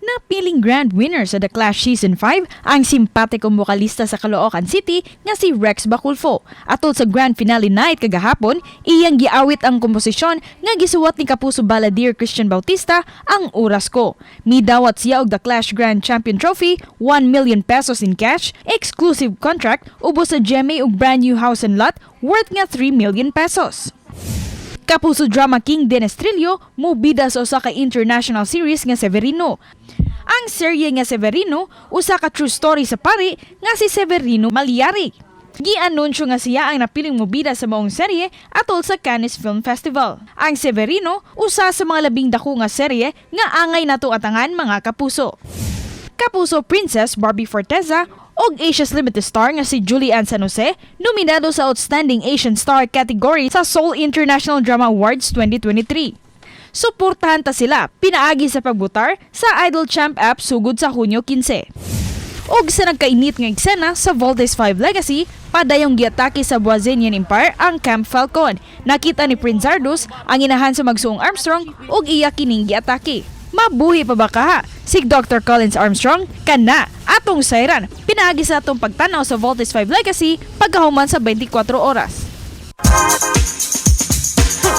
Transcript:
Napiling grand winner sa The Clash Season 5 ang simpatikong bokalista sa Caloocan City nga si Rex Baculfo. Atol sa grand finale night kagahapon, iyang giawit ang komposisyon nga gisuwat ni Kapuso Balladeer Christian Bautista ang Oras Ko. Midawat siya og The Clash Grand Champion Trophy, 1 million pesos in cash, exclusive contract, ubos sa GMA ug brand new house and lot worth nga 3 million pesos. Kapuso drama king Dennis Trillo mubida sa usa ka international series nga Severino. Ang serye nga Severino usa ka true story sa pari nga si Severino Malyari. Gi-anunsyo nga siya ang napiling mubida sa maong serye atol sa Cannes Film Festival. Ang Severino usa sa mga labing dako nga serye nga angay nato atangan mga kapuso. Kapuso Princess Barbie Forteza og Asia's Limited Star nga si Julianne San Jose nominado sa Outstanding Asian Star category sa Seoul International Drama Awards 2023. Suportahan ta sila pinaagi sa pagbutar sa Idol Champ app sugod sa Hunyo 15. Og sa nagkainit nga eksena sa Voltes 5 Legacy, padayong giatake sa Boazenian Empire ang Camp Falcon. Nakita ni Prince Ardus ang inahan sa magsuong Armstrong og iya kining giatake. Mabuhi pa ba ka? Si Dr. Collins Armstrong, kana, atong sayran, pinaagi sa atong pagtanaw sa Voltes 5 Legacy pagkahuman sa 24 oras.